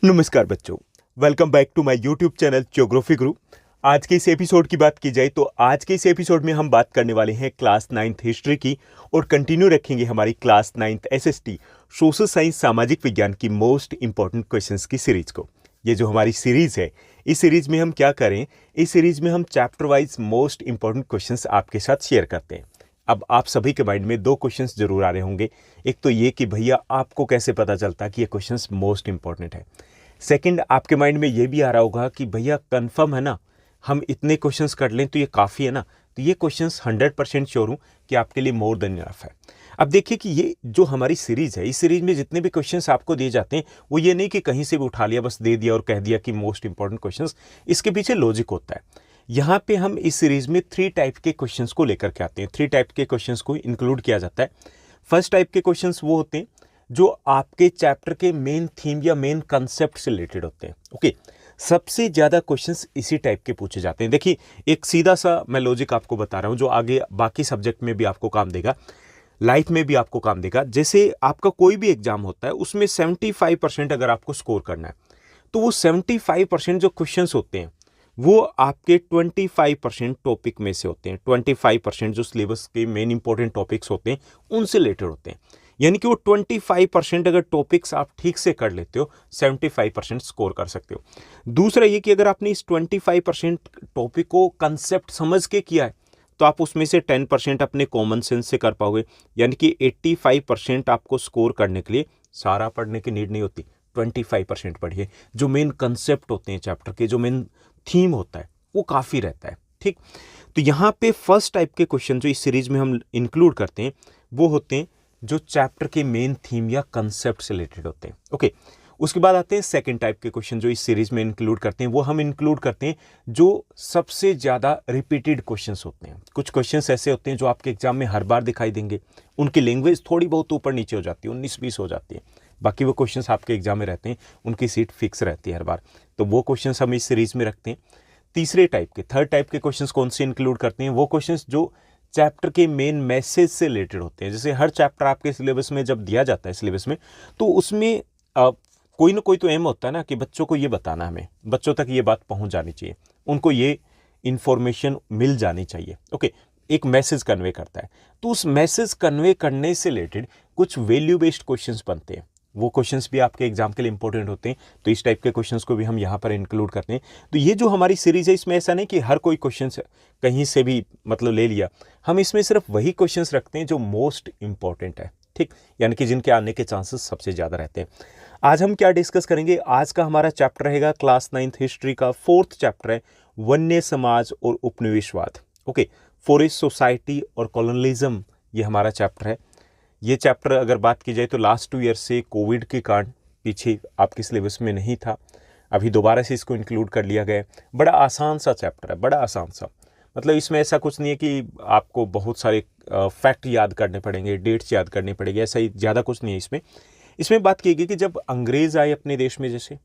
नमस्कार बच्चों, welcome back to my YouTube channel geography Guru. आज के इस एपिसोड की बात की जाए तो आज के इस एपिसोड में हम बात करने वाले हैं क्लास 9th हिस्ट्री की और कंटिन्यू रखेंगे हमारी class 9th SST social science सामाजिक विज्ञान की मोस्ट इंपॉर्टेंट क्वेश्चंस की सीरीज को। ये जो हमारी सीरीज है, इस सीरीज में हम क्या करें, इस सीरीज में हम chapter wise most important questions आपके साथ शेयर करते हैं। अब आप सभी के माइंड में दो क्वेश्चंस जरूर आ रहे होंगे। एक तो ये कि भैया आपको कैसे पता चलता कि ये क्वेश्चंस मोस्ट इंपॉर्टेंट है। सेकंड, आपके माइंड में ये भी आ रहा होगा कि भैया कंफर्म है ना, हम इतने क्वेश्चंस कर लें तो ये काफ़ी है ना। तो ये क्वेश्चंस 100% श्योर हूँ कि आपके लिए मोर देन इनफ है। अब देखिए कि ये जो हमारी सीरीज है, इस सीरीज में जितने भी क्वेश्चंस आपको दिए जाते हैं वो ये नहीं कि कहीं से भी उठा लिया बस दे दिया और कह दिया कि मोस्ट इंपॉर्टेंट क्वेश्चंस। इसके पीछे लॉजिक होता है। यहाँ पे हम इस सीरीज में 3 टाइप के क्वेश्चंस को लेकर के आते हैं। 3 टाइप के क्वेश्चंस को इंक्लूड किया जाता है। फर्स्ट टाइप के क्वेश्चंस वो होते हैं जो आपके चैप्टर के मेन थीम या मेन कंसेप्ट से रिलेटेड होते हैं। ओके, सबसे ज़्यादा क्वेश्चंस इसी टाइप के पूछे जाते हैं। देखिए, एक सीधा सा मैं लॉजिक आपको बता रहा हूँ जो आगे बाकी सब्जेक्ट में भी आपको काम देगा, लाइफ में भी आपको काम देगा। जैसे आपका कोई भी एग्जाम होता है उसमें 75% अगर आपको स्कोर करना है तो वो 75% जो क्वेश्चंस होते हैं वो आपके 25% टॉपिक में से होते हैं। 25% जो सिलेबस के मेन इंपॉर्टेंट टॉपिक्स होते हैं उनसे रिलेटेड होते हैं। यानी कि वो 25% अगर टॉपिक्स आप ठीक से कर लेते हो 75% स्कोर कर सकते हो। दूसरा ये कि अगर आपने इस 25% टॉपिक को कंसेप्ट समझ के किया है तो आप उसमें से 10% अपने कॉमन सेंस से कर पाओगे। यानी कि 85% आपको स्कोर करने के लिए सारा पढ़ने की नीड नहीं होती, 25% पढ़िए। जो मेन कंसेप्ट होते हैं चैप्टर के, जो मेन थीम होता है वो काफ़ी रहता है। ठीक, तो यहाँ पे फर्स्ट टाइप के क्वेश्चन जो इस सीरीज में हम इंक्लूड करते हैं वो होते हैं जो चैप्टर के मेन थीम या कंसेप्ट से रिलेटेड होते हैं। ओके, उसके बाद आते हैं सेकंड टाइप के क्वेश्चन जो इस सीरीज में इंक्लूड करते हैं। वो हम इंक्लूड करते हैं जो सबसे ज़्यादा रिपीटेड क्वेश्चंस होते हैं। कुछ क्वेश्चंस ऐसे होते हैं जो आपके एग्जाम में हर बार दिखाई देंगे, उनकी लैंग्वेज थोड़ी बहुत ऊपर नीचे हो जाती है, 19-20 हो जाती है, बाकी वो क्वेश्चंस आपके एग्जाम में रहते हैं, उनकी सीट फिक्स रहती है हर बार। तो वो क्वेश्चंस हम इस सीरीज में रखते हैं। तीसरे टाइप के, थर्ड टाइप के क्वेश्चंस कौन से इंक्लूड करते हैं? वो क्वेश्चंस जो चैप्टर के मेन मैसेज से रिलेटेड होते हैं। जैसे हर चैप्टर आपके सिलेबस में जब दिया जाता है सिलेबस में, तो उसमें कोई ना कोई तो एम होता है ना कि बच्चों को ये बताना, हमें बच्चों तक ये बात पहुंच जानी चाहिए, उनको ये इंफॉर्मेशन मिल जानी चाहिए। ओके, एक मैसेज कन्वे करता है। तो उस मैसेज कन्वे करने से रिलेटेड कुछ वैल्यू बेस्ड क्वेश्चंस बनते हैं। वो क्वेश्चंस भी आपके एग्जाम के लिए इंपॉर्टेंट होते हैं। तो इस टाइप के क्वेश्चंस को भी हम यहाँ पर इंक्लूड करते हैं। तो ये जो हमारी सीरीज है इसमें ऐसा नहीं कि हर कोई क्वेश्चन कहीं से भी मतलब ले लिया। हम इसमें सिर्फ वही क्वेश्चंस रखते हैं जो मोस्ट इंपॉर्टेंट है। ठीक, यानी कि जिनके आने के चांसेस सबसे ज़्यादा रहते हैं। आज हम क्या डिस्कस करेंगे? आज का हमारा चैप्टर रहेगा क्लास 9th हिस्ट्री का 4th चैप्टर है, वन्य समाज और उपनिवेशवाद। ओके, फॉरेस्ट सोसाइटी और कॉलोनलिज्म, ये हमारा चैप्टर है। ये चैप्टर अगर बात की जाए तो लास्ट 2 ईयर से कोविड के कारण पीछे आपके सिलेबस में नहीं था, अभी दोबारा से इसको इंक्लूड कर लिया गया है। बड़ा आसान सा चैप्टर है, बड़ा आसान सा। मतलब इसमें ऐसा कुछ नहीं है कि आपको बहुत सारे फैक्ट याद करने पड़ेंगे, डेट्स याद करनी पड़ेगी, ऐसा ही ज़्यादा कुछ नहीं है इसमें। इसमें बात की गई कि जब अंग्रेज़ आए अपने देश में, जैसे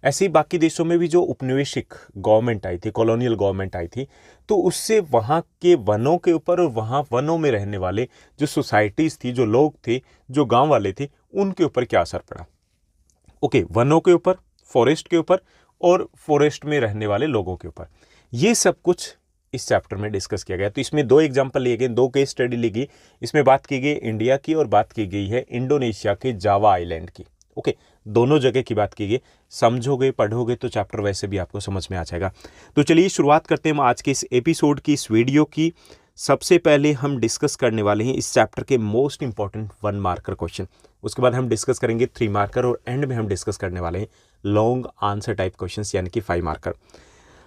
ऐसे ही बाकी देशों में भी जो उपनिवेशिक गवर्नमेंट आई थी, कॉलोनियल गवर्नमेंट आई थी, तो उससे वहाँ के वनों के ऊपर और वहाँ वनों में रहने वाले जो सोसाइटीज़ थी, जो लोग थे, जो गांव वाले थे, उनके ऊपर क्या असर पड़ा। ओके, वनों के ऊपर, फॉरेस्ट के ऊपर और फॉरेस्ट में रहने वाले लोगों के ऊपर, ये सब कुछ इस चैप्टर में डिस्कस किया गया। तो इसमें 2 एग्जाम्पल लिए गए, 2 केस स्टडी ली गई। इसमें बात की गई इंडिया की और बात की गई है इंडोनेशिया के जावा आइलैंड की। ओके, दोनों जगह की बात की गई। समझोगे, पढ़ोगे तो चैप्टर वैसे भी आपको समझ में आ जाएगा। तो चलिए शुरुआत करते हैं आज के इस एपिसोड की, इस वीडियो की। सबसे पहले हम डिस्कस करने वाले हैं इस चैप्टर के मोस्ट इंपॉर्टेंट 1 मार्कर क्वेश्चन। उसके बाद हम डिस्कस करेंगे 3 मार्कर और एंड में हम डिस्कस करने वाले हैं लॉन्ग आंसर टाइप क्वेश्चन यानी कि 5 मार्कर।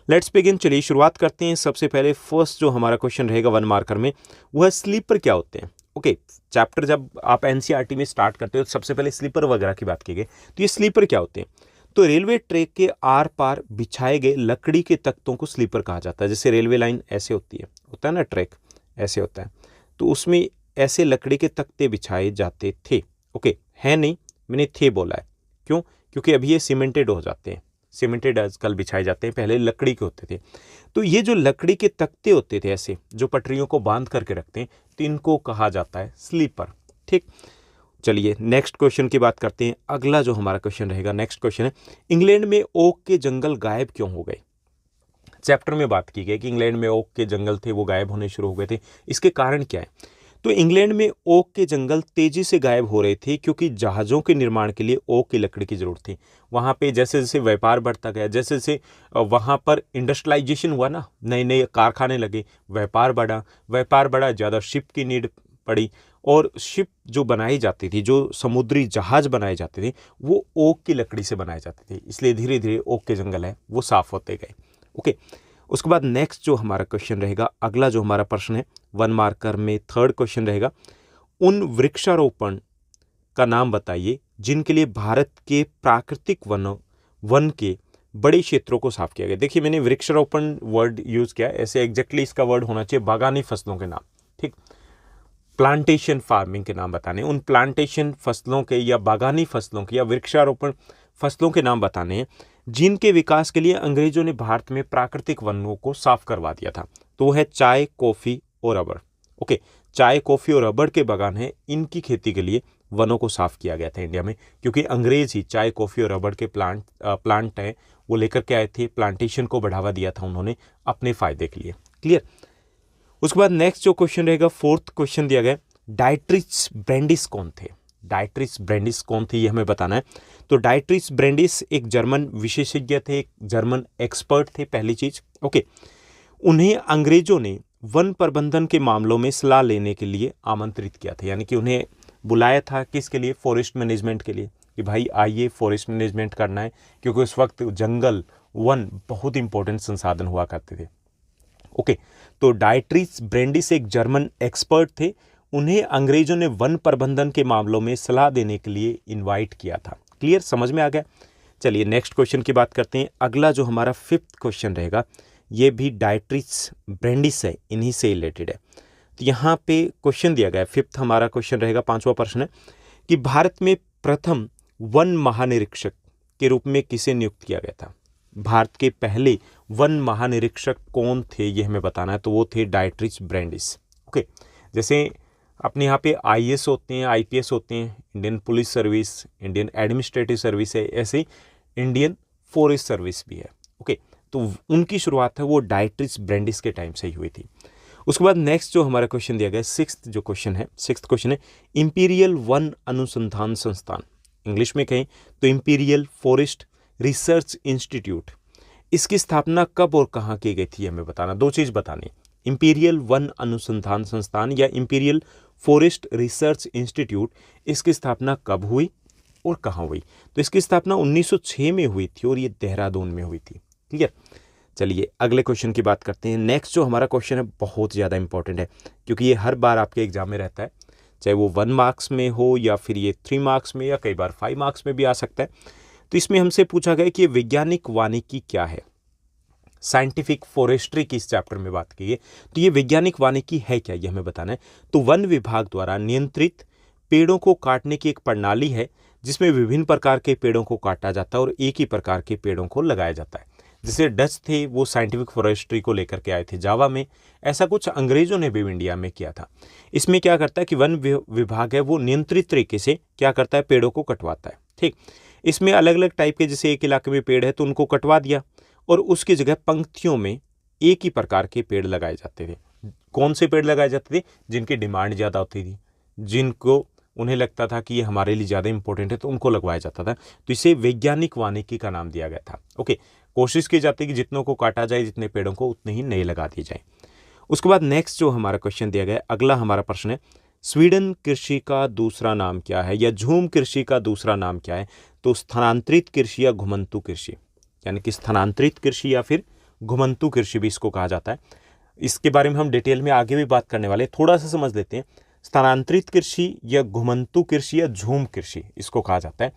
Let's begin. चलिए शुरुआत करते हैं। सबसे पहले फर्स्ट जो हमारा क्वेश्चन रहेगा 1 मार्कर में, वह स्लीपर क्या होते हैं। ओके, चैप्टर जब आप एनसीईआरटी में स्टार्ट करते हो तो सबसे पहले स्लीपर वगैरह की बात की गई। तो ये स्लीपर क्या होते हैं? तो रेलवे ट्रैक के आर पार बिछाए गए लकड़ी के तख्तों को स्लीपर कहा जाता है। जैसे रेलवे लाइन ऐसे होता है ना, ट्रैक ऐसे होता है, तो उसमें ऐसे लकड़ी के तख्ते बिछाए जाते थे। ओके, है नहीं, मैंने थे बोला है। क्यों? क्योंकि अभी ये सीमेंटेड हो जाते हैं, सीमेंटेड आजकल बिछाए जाते हैं, पहले लकड़ी के होते थे। तो ये जो लकड़ी के तख्ते होते थे ऐसे, जो पटरियों को बांध करके रखते हैं, तो इनको कहा जाता है स्लीपर। ठीक, चलिए नेक्स्ट क्वेश्चन की बात करते हैं। अगला जो हमारा क्वेश्चन रहेगा, नेक्स्ट क्वेश्चन है, इंग्लैंड में ओक के जंगल गायब क्यों हो गए। चैप्टर में बात की गई कि इंग्लैंड में ओक के जंगल थे वो गायब होने शुरू हो गए थे, इसके कारण क्या है। तो इंग्लैंड में ओक के जंगल तेजी से गायब हो रहे थे क्योंकि जहाज़ों के निर्माण के लिए ओक की लकड़ी की जरूरत थी। वहाँ पे जैसे जैसे व्यापार बढ़ता गया, जैसे जैसे वहाँ पर इंडस्ट्रियलाइजेशन हुआ ना, नए नए कारखाने लगे, व्यापार बढ़ा, ज़्यादा शिप की नीड पड़ी, और शिप जो बनाई जाती थी, जो समुद्री जहाज बनाए जाते थे, वो ओक की लकड़ी से बनाए जाते थे। इसलिए धीरे धीरे ओक के जंगल है वो साफ होते गए। ओके, उसके बाद नेक्स्ट जो हमारा क्वेश्चन रहेगा, अगला जो हमारा प्रश्न है 1 मार्कर में थर्ड क्वेश्चन रहेगा, उन वृक्षारोपण का नाम बताइए जिनके लिए भारत के प्राकृतिक वन के बड़े क्षेत्रों को साफ किया गया। देखिए मैंने वृक्षारोपण वर्ड यूज किया, ऐसे एग्जैक्टली इसका वर्ड होना चाहिए बागानी फसलों के नाम, ठीक, प्लांटेशन फार्मिंग के नाम बताने, उन प्लांटेशन फसलों के या बागानी फसलों के या वृक्षारोपण फसलों के नाम बताने हैं जिनके विकास के लिए अंग्रेजों ने भारत में प्राकृतिक वनों को साफ करवा दिया था। तो वो है चाय, कॉफी और रबड़। ओके, चाय, कॉफी और रबड़ के बागान हैं, इनकी खेती के लिए वनों को साफ किया गया था इंडिया में, क्योंकि अंग्रेज ही चाय, कॉफी और रबड़ के प्लांट हैं वो लेकर के आए थे, प्लांटेशन को बढ़ावा दिया था उन्होंने अपने फायदे के लिए। क्लियर। उसके बाद नेक्स्ट जो क्वेश्चन रहेगा, फोर्थ क्वेश्चन दिया गया, डाइट्रिच ब्रेंडिस कौन थे। डाइट्रिच ब्रेंडिस कौन थे ये हमें बताना है। तो डाइट्रिच ब्रेंडिस एक जर्मन विशेषज्ञ थे, एक जर्मन एक्सपर्ट थे, पहली चीज। ओके, उन्हें अंग्रेजों ने वन प्रबंधन के मामलों में सलाह लेने के लिए आमंत्रित किया था, यानी कि उन्हें बुलाया था किसके लिए, फॉरेस्ट मैनेजमेंट के लिए, कि भाई आइए फॉरेस्ट मैनेजमेंट करना है, क्योंकि उस वक्त जंगल वन बहुत इंपॉर्टेंट संसाधन हुआ करते थे। ओके, तो डाइट्रिच ब्रेंडिस एक जर्मन एक्सपर्ट थे, उन्हें अंग्रेजों ने वन प्रबंधन के मामलों में सलाह देने के लिए इनवाइट किया था। क्लियर, समझ में आ गया। चलिए नेक्स्ट क्वेश्चन की बात करते हैं। अगला जो हमारा फिफ्थ क्वेश्चन रहेगा, ये भी डाइट्रिच ब्रेंडिस है, इन्हीं से रिलेटेड है। तो यहाँ पे क्वेश्चन दिया गया है, फिफ्थ हमारा क्वेश्चन रहेगा, पांचवा प्रश्न है कि भारत में प्रथम वन महानिरीक्षक के रूप में किसे नियुक्त किया गया था। भारत के पहले वन महानिरीक्षक कौन थे ये हमें बताना है। तो वो थे डाइट्रिच ब्रेंडिस। ओके, जैसे अपने यहाँ पे आईएएस होते हैं, आईपीएस होते हैं, Indian police service, Indian administrative service है, ऐसे इंडियन फॉरेस्ट सर्विस भी है। ओके, तो उनकी शुरुआत है वो डाइट्रिच ब्रेंडिस के टाइम से ही हुई थी। उसके बाद नेक्स्ट जो हमारा क्वेश्चन दिया गया, सिक्स्थ क्वेश्चन है इंपीरियल वन अनुसंधान संस्थान, इंग्लिश में कहें तो इंपीरियल फॉरेस्ट रिसर्च इंस्टीट्यूट, इसकी स्थापना कब और कहाँ की गई थी हमें बताना। दो चीज बतानी, इंपीरियल वन अनुसंधान संस्थान या इंपीरियल फॉरेस्ट रिसर्च इंस्टीट्यूट, इसकी स्थापना कब हुई और कहाँ हुई। तो इसकी स्थापना 1906 में हुई थी और ये देहरादून में हुई थी। क्लियर। चलिए अगले क्वेश्चन की बात करते हैं। नेक्स्ट जो हमारा क्वेश्चन है बहुत ज़्यादा इंपॉर्टेंट है, क्योंकि ये हर बार आपके एग्जाम में रहता है, चाहे वो 1 मार्क्स में हो या फिर ये 3 मार्क्स में या कई बार 5 मार्क्स में भी आ सकता है। तो इसमें हमसे पूछा गया कि वैज्ञानिक वानिकी क्या है। साइंटिफिक फॉरेस्ट्री की इस चैप्टर में बात की है, तो ये वैज्ञानिक वानिकी है क्या ये हमें बताना है। तो वन विभाग द्वारा नियंत्रित पेड़ों को काटने की एक प्रणाली है जिसमें विभिन्न प्रकार के पेड़ों को काटा जाता है और एक ही प्रकार के पेड़ों को लगाया जाता है। जैसे डच थे वो साइंटिफिक फॉरेस्ट्री को लेकर के आए थे जावा में, ऐसा कुछ अंग्रेजों ने भी इंडिया में किया था। इसमें क्या करता है कि वन विभाग है वो नियंत्रित तरीके से क्या करता है, पेड़ों को कटवाता है। ठीक, इसमें अलग अलग टाइप के, जैसे एक इलाके में पेड़ है तो उनको कटवा दिया और उसकी जगह पंक्तियों में एक ही प्रकार के पेड़ लगाए जाते थे। कौन से पेड़ लगाए जाते थे, जिनकी डिमांड ज़्यादा होती थी, जिनको उन्हें लगता था कि ये हमारे लिए ज़्यादा इंपॉर्टेंट है, तो उनको लगवाया जाता था। तो इसे वैज्ञानिक वानिकी का नाम दिया गया था। ओके, कोशिश की जाती है कि जितनों को काटा जाए, जितने पेड़ों को उतने ही नए लगा दिए जाए। उसके बाद नेक्स्ट जो हमारा क्वेश्चन दिया गया, अगला हमारा प्रश्न है स्वीडन कृषि का दूसरा नाम क्या है, या झूम कृषि का दूसरा नाम क्या है। तो स्थानांतरित कृषि या घुमंतु कृषि, यानी कि स्थानांतरित कृषि या फिर घुमंतु कृषि भी इसको कहा जाता है। इसके बारे में हम डिटेल में आगे भी बात करने वाले हैं, थोड़ा सा समझ लेते हैं। स्थानांतरित कृषि या घुमंतु कृषि या झूम कृषि इसको कहा जाता है।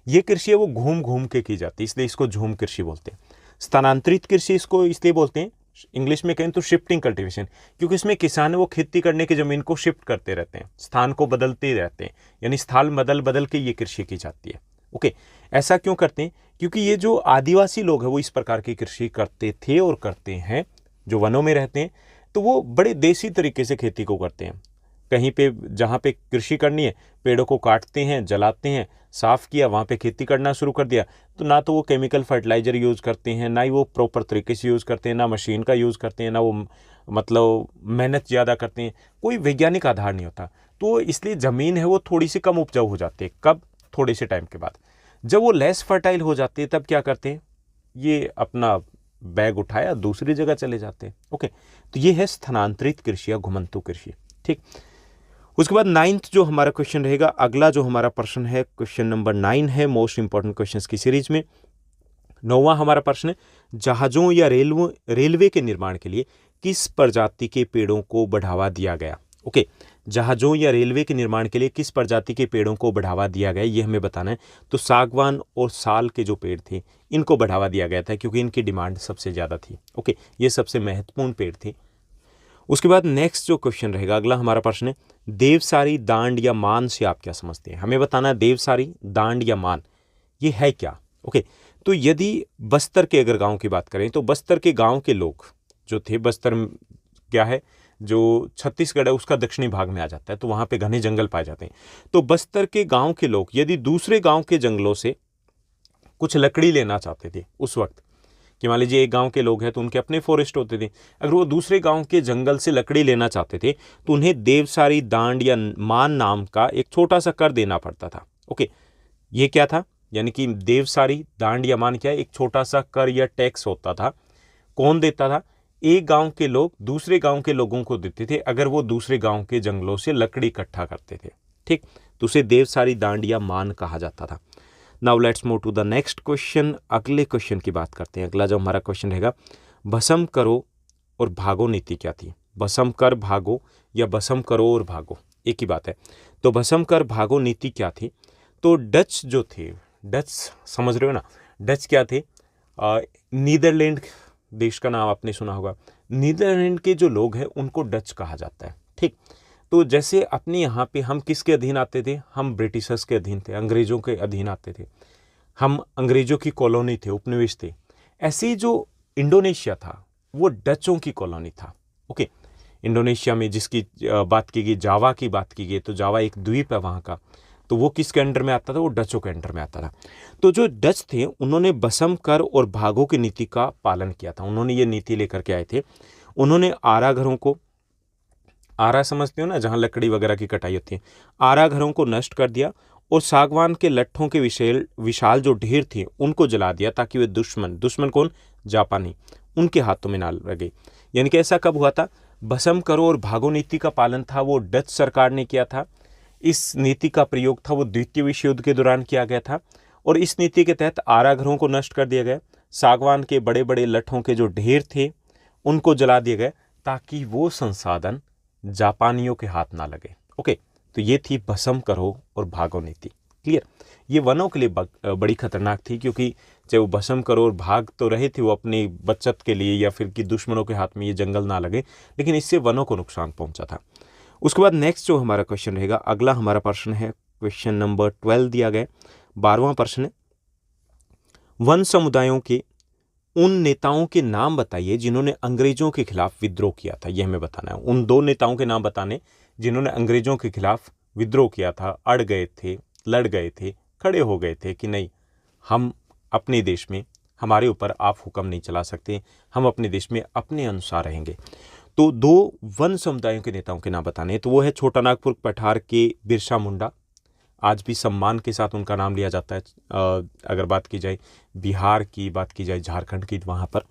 ये कृषि है वो घूम घूम के की जाती है, इसलिए इसको झूम कृषि बोलते हैं। स्थानांतरित कृषि इसको इसलिए बोलते हैं, इंग्लिश में कहें तो शिफ्टिंग कल्टीवेशन, क्योंकि इसमें किसान है वो खेती करने की जमीन को शिफ्ट करते रहते हैं, स्थान को बदलते ही रहते हैं, यानी स्थान बदल बदल के ये कृषि की जाती है। ओके, ऐसा क्यों करते हैं, क्योंकि ये जो आदिवासी लोग हैं वो इस प्रकार की कृषि करते थे और करते हैं, जो वनों में रहते हैं, तो वो बड़े देसी तरीके से खेती को करते हैं। कहीं पे जहाँ पे कृषि करनी है पेड़ों को काटते हैं, जलाते हैं, साफ़ किया, वहाँ पे खेती करना शुरू कर दिया, तो ना तो वो केमिकल फर्टिलाइज़र यूज़ करते हैं, ना ही वो प्रॉपर तरीके से यूज़ करते हैं, ना मशीन का यूज़ करते हैं, ना वो मतलब मेहनत ज़्यादा करते हैं, कोई वैज्ञानिक आधार नहीं होता। तो इसलिए ज़मीन है वो थोड़ी सी कम उपजाऊ हो जाती है। कब? थोड़े से टाइम के बाद। जब वो लेस फर्टाइल हो जाती है तब क्या करते हैं, ये अपना बैग उठाया दूसरी जगह चले जाते हैं। ओके, तो ये है स्थानांतरित कृषि या घुमंतु कृषि। ठीक, उसके बाद 9th जो हमारा क्वेश्चन रहेगा, अगला जो हमारा प्रश्न है क्वेश्चन नंबर 9 है मोस्ट इंपॉर्टेंट क्वेश्चंस की सीरीज में। 9वां हमारा प्रश्न है, जहाजों या रेलवे के निर्माण के लिए किस प्रजाति के पेड़ों को बढ़ावा दिया गया। ओके, जहाजों या रेलवे के निर्माण के लिए किस प्रजाति के पेड़ों को बढ़ावा दिया गया, ये हमें बताना है। तो सागवान और साल के जो पेड़ थे इनको बढ़ावा दिया गया था क्योंकि इनकी डिमांड सबसे ज़्यादा थी। ओके, ये सबसे महत्वपूर्ण पेड़ थे। उसके बाद नेक्स्ट जो क्वेश्चन रहेगा, अगला हमारा प्रश्न है, देवसारी, दांड या मान से आप क्या समझते हैं। हमें बताना है देवसारी, दांड या मान ये है क्या। ओके, तो यदि बस्तर के अगर गांव की बात करें तो बस्तर के गांव के लोग जो थे, बस्तर क्या है जो छत्तीसगढ़ है उसका दक्षिणी भाग में आ जाता है, तो वहाँ पे घने जंगल पाए जाते हैं। तो बस्तर के गांव के लोग यदि दूसरे गांव के जंगलों से कुछ लकड़ी लेना चाहते थे उस वक्त, कि मान लीजिए एक गांव के लोग हैं तो उनके अपने फॉरेस्ट होते थे, अगर वो दूसरे गांव के जंगल से लकड़ी लेना चाहते थे तो उन्हें देवसारी, दांड या मान नाम का एक छोटा सा कर देना पड़ता था। ओके, ये क्या था, यानी कि देवसारी, दांड या मान क्या है, एक छोटा सा कर या टैक्स होता था। कौन देता था? एक गांव के लोग दूसरे गांव के लोगों को देते थे अगर वो दूसरे गांव के जंगलों से लकड़ी इकट्ठा करते थे। ठीक, तो उसे देवसारी, दांड या मान कहा जाता था। Now let's move to the next question. अगले क्वेश्चन की बात करते हैं। अगला जो हमारा क्वेश्चन रहेगा, भस्म करो और भागो नीति क्या थी। भस्म कर भागो या भस्म करो और भागो, एक ही बात है। तो भस्म कर भागो नीति क्या थी? तो डच जो थे, डच समझ रहे हो ना, डच क्या थे? नीदरलैंड देश का नाम आपने सुना होगा। नीदरलैंड के जो लोग हैं उनको डच कहा जाता है। ठीक, तो जैसे अपने यहाँ पे हम किसके अधीन आते थे? हम ब्रिटिशर्स के अधीन थे, अंग्रेजों के अधीन आते थे, हम अंग्रेजों की कॉलोनी थे, उपनिवेश थे। ऐसे ही जो इंडोनेशिया था वो डचों की कॉलोनी था। ओके, इंडोनेशिया में जिसकी बात की गई, जावा की बात की गई, तो जावा एक द्वीप है वहाँ का, तो वो किसके अंडर में आता था? वो डचों के अंडर में आता था। तो जो डच थे उन्होंने भस्म कर और भागो की नीति का पालन किया था। उन्होंने ये नीति लेकर के आए थे। उन्होंने आरा घरों को, आरा समझते हो ना, जहाँ लकड़ी वगैरह की कटाई होती है, आरा घरों को नष्ट कर दिया और सागवान के लट्ठों के विशाल जो ढेर थे उनको जला दिया ताकि वे दुश्मन कौन? जापानी, उनके हाथों में ना लगे। यानी कि ऐसा कब हुआ था? भस्म करो और भागो नीति का पालन था वो डच सरकार ने किया था। इस नीति का प्रयोग था वो द्वितीय विश्व युद्ध के दौरान किया गया था और इस नीति के तहत आरा घरों को नष्ट कर दिया गया, सागवान के बड़े बड़े लट्ठों के जो ढेर थे उनको जला दिए गए ताकि वो संसाधन जापानियों के हाथ ना लगे। ओके, तो ये थी भस्म करो और भागो नीति। क्लियर? ये वनों के लिए बड़ी खतरनाक थी क्योंकि चाहे वो भस्म करो और भाग तो रहे थे वो अपनी बचत के लिए या फिर कि दुश्मनों के हाथ में ये जंगल ना लगे, लेकिन इससे वनों को नुकसान पहुंचा था। उसके बाद नेक्स्ट जो हमारा क्वेश्चन रहेगा, अगला हमारा प्रश्न है क्वेश्चन नंबर 12 दिया गया, 12वां प्रश्न है, वन समुदायों के उन नेताओं के नाम बताइए जिन्होंने अंग्रेजों के खिलाफ विद्रोह किया था। यह हमें बताना है। उन दो नेताओं के नाम बताने जिन्होंने अंग्रेजों के खिलाफ विद्रोह किया था, अड़ गए थे, लड़ गए थे, खड़े हो गए थे कि नहीं, हम अपने देश में, हमारे ऊपर आप हुक्म नहीं चला सकते, हम अपने देश में अपने अनुसार रहेंगे। तो दो वन समुदायों के नेताओं के नाम बताने, तो वो है छोटा नागपुर पठार के बिरसा मुंडा, आज भी सम्मान के साथ उनका नाम लिया जाता है। अगर बात की जाए बिहार की, बात की जाए झारखंड की, वहाँ पर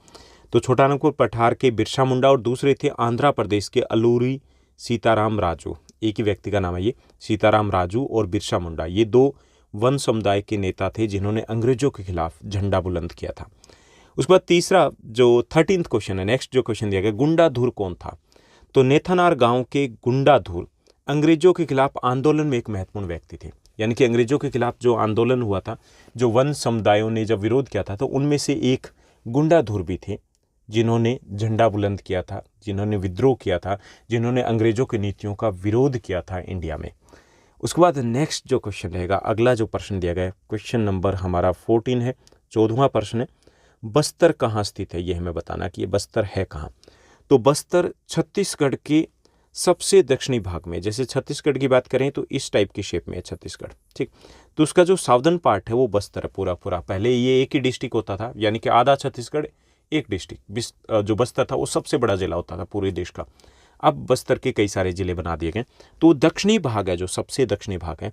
तो छोटा नागपुर पठार के बिरसा मुंडा और दूसरे थे आंध्र प्रदेश के अलूरी सीताराम राजू। एक ही व्यक्ति का नाम है ये, सीताराम राजू और बिरसा मुंडा। ये दो वन समुदाय के नेता थे जिन्होंने अंग्रेजों के खिलाफ झंडा बुलंद किया था। उसके बाद तीसरा जो 13th क्वेश्चन है, नेक्स्ट जो क्वेश्चन दिया गया, गुंडाधुर कौन था? तो नेथानार गांव के गुंडाधुर अंग्रेजों के खिलाफ आंदोलन में एक महत्वपूर्ण व्यक्ति थे। यानी कि अंग्रेजों के खिलाफ जो आंदोलन हुआ था, जो वन समुदायों ने जब विरोध किया था, तो उनमें से एक गुंडाधुर भी थे जिन्होंने झंडा बुलंद किया था, जिन्होंने विद्रोह किया था, जिन्होंने अंग्रेजों की नीतियों का विरोध किया था इंडिया में। उसके बाद नेक्स्ट जो क्वेश्चन रहेगा, अगला जो प्रश्न दिया गया है, क्वेश्चन नंबर हमारा 14 है, 14वां प्रश्न है, बस्तर कहाँ स्थित है? ये हमें बताना कि ये बस्तर है कहाँ। तो बस्तर छत्तीसगढ़ के सबसे दक्षिणी भाग में, जैसे छत्तीसगढ़ की बात करें तो इस टाइप की शेप में है छत्तीसगढ़, ठीक। तो उसका जो साउदर्न पार्ट है वो बस्तर है पूरा पूरा। पहले ये एक ही डिस्ट्रिक्ट होता था, यानी कि आधा छत्तीसगढ़ एक डिस्ट्रिक्ट, जो बस्तर था वो सबसे बड़ा जिला होता था पूरे देश का। अब बस्तर के कई सारे जिले बना दिए गए। तो दक्षिणी भाग है, जो सबसे दक्षिणी भाग है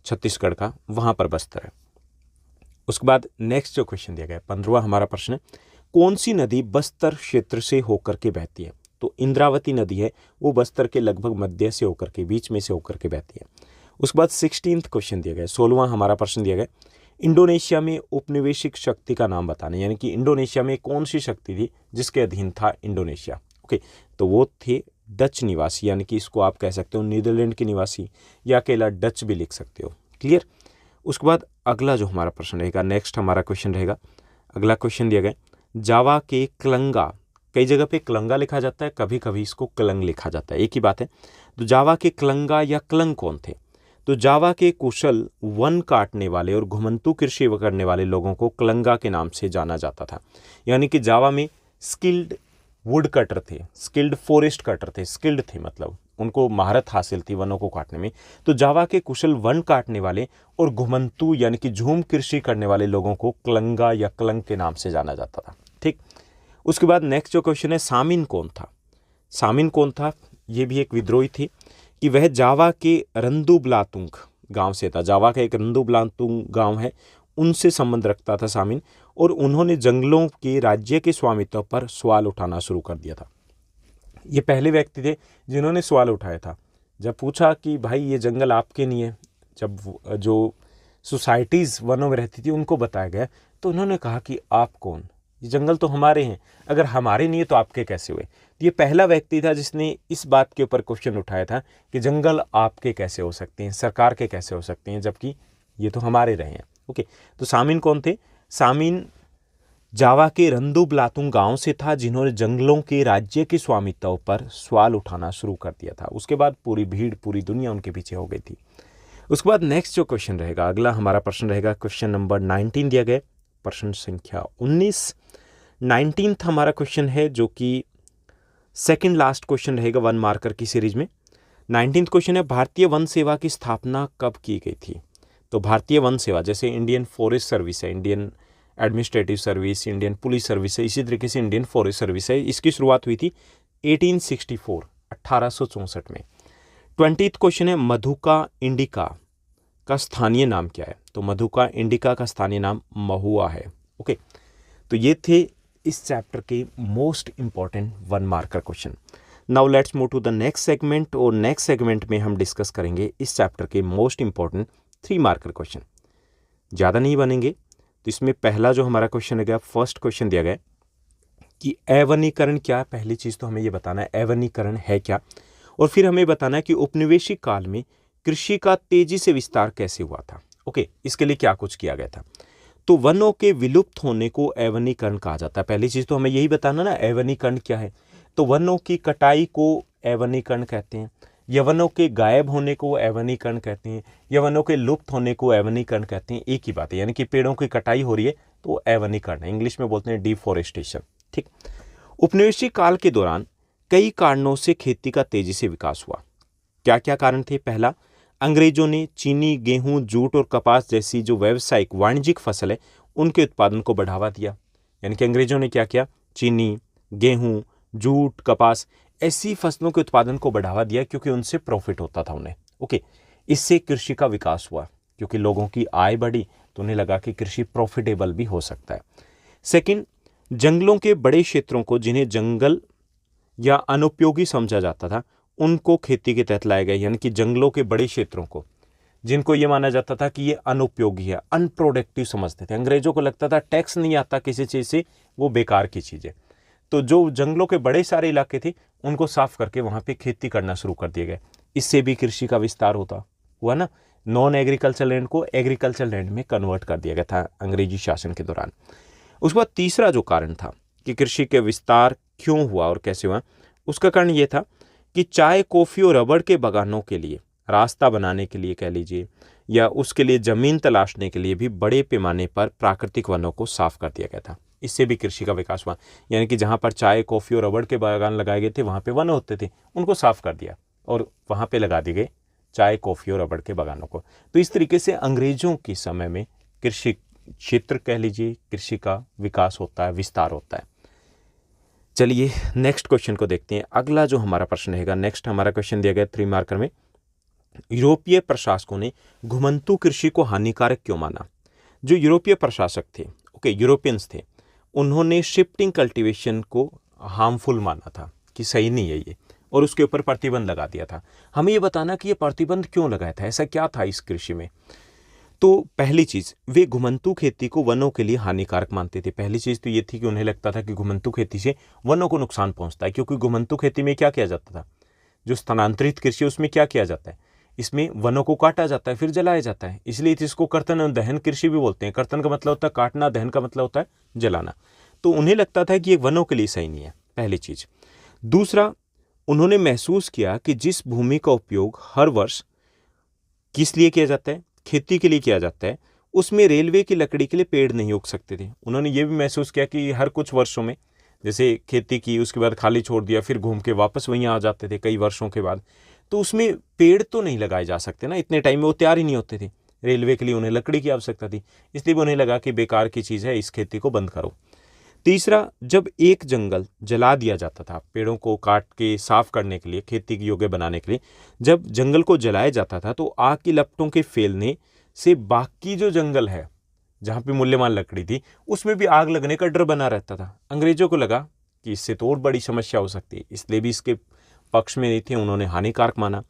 छत्तीसगढ़ का, वहाँ पर बस्तर है। उसके बाद नेक्स्ट जो क्वेश्चन दिया गया 15वां हमारा प्रश्न है, कौन सी नदी बस्तर क्षेत्र से होकर के बहती है? तो इंद्रावती नदी है, वो बस्तर के लगभग मध्य से होकर के, बीच में से होकर के बहती है। उसके बाद 16th क्वेश्चन दिया गया, 16वां हमारा प्रश्न दिया गया, इंडोनेशिया में उपनिवेशिक शक्ति का नाम बताना, यानी कि इंडोनेशिया में कौन सी शक्ति थी जिसके अधीन था इंडोनेशिया? ओके, तो वो थे डच निवासी, यानी कि इसको आप कह सकते हो नीदरलैंड के निवासी, या अकेला डच भी लिख सकते हो। क्लियर। उसके बाद अगला जो हमारा प्रश्न रहेगा, नेक्स्ट हमारा क्वेश्चन रहेगा, अगला क्वेश्चन दिया गया, जावा के क्लंगा, कई जगह पे क्लंगा लिखा जाता है, कभी कभी इसको क्लंग लिखा जाता है, एक ही बात है। तो जावा के क्लंगा या क्लंग कौन थे? तो जावा के कुशल वन काटने वाले और घुमंतू कृषि करने वाले लोगों को क्लंगा के नाम से जाना जाता था। यानी कि जावा में स्किल्ड वुड कटर थे, स्किल्ड फॉरेस्ट कटर थे, स्किल्ड थे, मतलब उनको महारत हासिल थी वनों को काटने में। तो जावा के कुशल वन काटने वाले और घुमंतू यानी कि झूम कृषि करने वाले लोगों को क्लंगा या क्लंग के नाम से जाना जाता था, ठीक। उसके बाद नेक्स्ट जो क्वेश्चन है, सामिन कौन था? सामिन कौन था? ये भी एक विद्रोही थी कि वह जावा के रंदुब्लातुंग गांव से था। जावा का एक रंदुब्लातुंग गांव है, उनसे संबंध रखता था सामिन, और उन्होंने जंगलों के राज्य के स्वामित्व पर सवाल उठाना शुरू कर दिया था। ये पहले व्यक्ति थे जिन्होंने सवाल उठाया था। जब पूछा कि भाई ये जंगल आपके नहीं है, जब जो सोसाइटीज़ वनों में रहती थी उनको बताया गया, तो उन्होंने कहा कि आप कौन, ये जंगल तो हमारे हैं, अगर हमारे नहीं है तो आपके कैसे हुए? ये पहला व्यक्ति था जिसने इस बात के ऊपर क्वेश्चन उठाया था कि जंगल आपके कैसे हो सकते हैं, सरकार के कैसे हो सकते हैं, जबकि ये तो हमारे रहे हैं। ओके, तो सामिन कौन थे? सामिन जावा के रंदुब्लातुंग गांव से था, जिन्होंने जंगलों के राज्य के स्वामित्व पर सवाल उठाना शुरू कर दिया था। उसके बाद पूरी भीड़, पूरी दुनिया उनके पीछे हो गई थी। उसके बाद नेक्स्ट जो क्वेश्चन रहेगा, अगला हमारा प्रश्न रहेगा, क्वेश्चन नंबर 19 दिया गया, प्रश्न संख्या 19। 19th हमारा क्वेश्चन है, जो कि सेकंड लास्ट क्वेश्चन रहेगा 1 मार्कर की सीरीज में। 19th क्वेश्चन है, भारतीय वन सेवा की स्थापना कब की गई थी? तो भारतीय वन सेवा, जैसे इंडियन फॉरेस्ट सर्विस है, Indian administrative service, Indian police service है, इसी तरीके से इंडियन फॉरेस्ट सर्विस है, इसकी शुरुआत हुई थी 1864 1864 में। 20th क्वेश्चन है, मधुका इंडिका का स्थानीय नाम क्या है? तो मधुका इंडिका का स्थानीय नाम महुआ है। ओके, तो ये थे इस चैप्टर के most important 1 marker question. Now let's move to the next segment, और नेक्स्ट सेगमेंट में हम डिस्कस करेंगे इस चैप्टर के मोस्ट इंपॉर्टेंट 3 मार्कर क्वेश्चन। ज़्यादा नहीं बनेंगे। तो इसमें पहला जो हमारा क्वेश्चन है, फर्स्ट क्वेश्चन दिया गया कि अवनीकरण क्या है। पहली चीज़ तो हमें ये बताना है अवनीकरण है क्या, और फिर हमें बताना है कि उपनिवेशिक काल में कृषि का तेजी से विस्तार कैसे हुआ था। ओके, इसके लिए क्या कुछ किया गया था। तो वनों के विलुप्त होने को अवनीकरण कहा जाता है। पहली चीज़ तो हमें यही बताना ना अवनीकरण क्या है। तो वनों की कटाई को अवनीकरण कहते हैं, या वनों के गायब होने को अवनीकरण कहते हैं, या वनों के लुप्त होने को अवनीकरण कहते हैं। एक ही बात है, यानी कि पेड़ों की कटाई हो रही है तो अवनीकरण है, इंग्लिश में बोलते हैं डिफॉरेस्टेशन, ठीक। उपनिवेशिक काल के दौरान कई कारणों से खेती का तेजी से विकास हुआ। क्या क्या कारण थे? पहला, अंग्रेजों ने चीनी, गेहूं, जूट और कपास जैसी जो व्यावसायिक वाणिज्यिक फसल है उनके उत्पादन को बढ़ावा दिया। यानी कि अंग्रेजों ने क्या किया? चीनी, गेहूं, जूट, कपास ऐसी फसलों के उत्पादन को बढ़ावा दिया, क्योंकि उनसे प्रॉफिट होता था उन्हें। ओके, इससे कृषि का विकास हुआ, क्योंकि लोगों की आय बढ़ी तो उन्हें लगा कि कृषि प्रॉफिटेबल भी हो सकता है। सेकंड, जंगलों के बड़े क्षेत्रों को, जिन्हें जंगल या अनुपयोगी समझा जाता था, उनको खेती के तहत लाया गया। यानी कि जंगलों के बड़े क्षेत्रों को, जिनको ये माना जाता था कि ये अनुपयोगी है, अनप्रोडक्टिव समझते थे। अंग्रेजों को लगता था टैक्स नहीं आता किसी चीज़ से, वो बेकार की चीज़ है। तो जो जंगलों के बड़े सारे इलाके थे उनको साफ करके वहाँ पे खेती करना शुरू कर दिया गया। इससे भी कृषि का विस्तार होता हुआ ना, नॉन एग्रीकल्चर लैंड को एग्रीकल्चर लैंड में कन्वर्ट कर दिया गया था अंग्रेजी शासन के दौरान। उसके बाद तीसरा जो कारण था कि कृषि के विस्तार क्यों हुआ और कैसे हुआ, उसका कारण ये था कि चाय, कॉफ़ी और रबड़ के बागानों के लिए रास्ता बनाने के लिए कह लीजिए, या उसके लिए ज़मीन तलाशने के लिए भी बड़े पैमाने पर प्राकृतिक वनों को साफ कर दिया गया था। इससे भी कृषि का विकास हुआ। यानी कि जहाँ पर चाय, कॉफ़ी और रबड़ के बागान लगाए गए थे वहाँ पे वन होते थे, उनको साफ कर दिया, और वहाँ पे लगा दिए गए चाय, कॉफ़ी और रबड़ के बागानों को। तो इस तरीके से अंग्रेज़ों के समय में कृषि क्षेत्र कह लीजिए, कृषि का विकास होता है, विस्तार होता है। चलिए नेक्स्ट क्वेश्चन को देखते हैं। अगला जो हमारा प्रश्न रहेगा, नेक्स्ट हमारा क्वेश्चन दिया गया 3 मार्कर में, यूरोपीय प्रशासकों ने घुमंतू कृषि को हानिकारक क्यों माना? जो यूरोपीय प्रशासक थे, यूरोपियंस थे, उन्होंने शिफ्टिंग कल्टीवेशन को हार्मफुल माना था कि सही नहीं है ये, और उसके ऊपर प्रतिबंध लगा दिया था। हमें ये बताना कि ये प्रतिबंध क्यों लगाया था, ऐसा क्या था इस कृषि में। तो पहली चीज़, वे घुमंतू खेती को वनों के लिए हानिकारक मानते थे। पहली चीज़ तो ये थी कि उन्हें लगता था कि घुमंतू खेती से वनों को नुकसान पहुंचता है, क्योंकि घुमंतू खेती में क्या किया जाता था, जो स्थानांतरित कृषि उसमें क्या किया जाता है, इसमें वनों को काटा जाता है फिर जलाया जाता है, इसलिए इसको कर्तन और दहन कृषि भी बोलते हैं। कर्तन का मतलब होता है काटना, दहन का मतलब होता है जलाना। तो उन्हें लगता था कि ये वनों के लिए सही नहीं है, पहली चीज़। दूसरा, उन्होंने महसूस किया कि जिस भूमि का उपयोग हर वर्ष किस लिए किया जाता है, खेती के लिए किया जाता है, उसमें रेलवे की लकड़ी के लिए पेड़ नहीं उग सकते थे। उन्होंने ये भी महसूस किया कि हर कुछ वर्षों में जैसे खेती की, उसके बाद खाली छोड़ दिया, फिर घूम के वापस वहीं आ जाते थे कई वर्षों के बाद, तो उसमें पेड़ तो नहीं लगाए जा सकते ना, इतने टाइम में वो तैयार ही नहीं होते थे। रेलवे के लिए उन्हें लकड़ी की आवश्यकता थी, इसलिए उन्हें लगा कि बेकार की चीज़ है, इस खेती को बंद करो। तीसरा, जब एक जंगल जला दिया जाता था पेड़ों को काट के साफ करने के लिए, खेती के योग्य बनाने के लिए, जब जंगल को जलाया जाता था तो आग की लपटों के फैलने से बाकी जो जंगल है जहाँ पे मूल्यवान लकड़ी थी उसमें भी आग लगने का डर बना रहता था। अंग्रेजों को लगा कि इससे तो और बड़ी समस्या हो सकती है, इसलिए भी इसके पक्ष में नहीं थे, उन्होंने हानिकारक माना।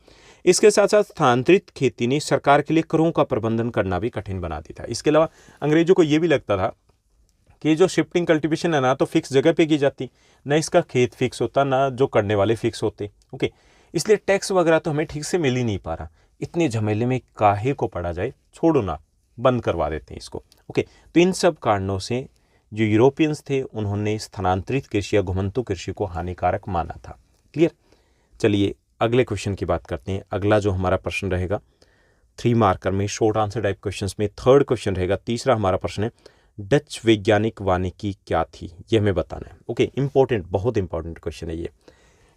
इसके साथ साथ स्थानांतरित खेती ने सरकार के लिए करों का प्रबंधन करना भी कठिन बना दिया था। इसके अलावा अंग्रेजों को ये भी लगता था कि जो शिफ्टिंग कल्टीवेशन है ना, तो फिक्स जगह पे की जाती, ना इसका खेत फिक्स होता, ना जो करने वाले फिक्स होते। इसलिए टैक्स वगैरह तो हमें ठीक से मिल ही नहीं पा रहा, इतने झमेले में काहे को पड़ा जाए, छोड़ो ना, बंद करवा देते हैं इसको। तो इन सब कारणों से जो यूरोपियंस थे उन्होंने स्थानांतरित कृषि या घुमंतू कृषि को हानिकारक माना था। क्लियर। चलिए अगले क्वेश्चन की बात करते हैं। अगला जो हमारा प्रश्न रहेगा 3 मार्कर में, शॉर्ट आंसर टाइप क्वेश्चंस में थर्ड क्वेश्चन रहेगा। तीसरा हमारा प्रश्न है, डच वैज्ञानिक वानिकी क्या थी, यह हमें बताना है। इंपॉर्टेंट, बहुत इंपॉर्टेंट क्वेश्चन है ये।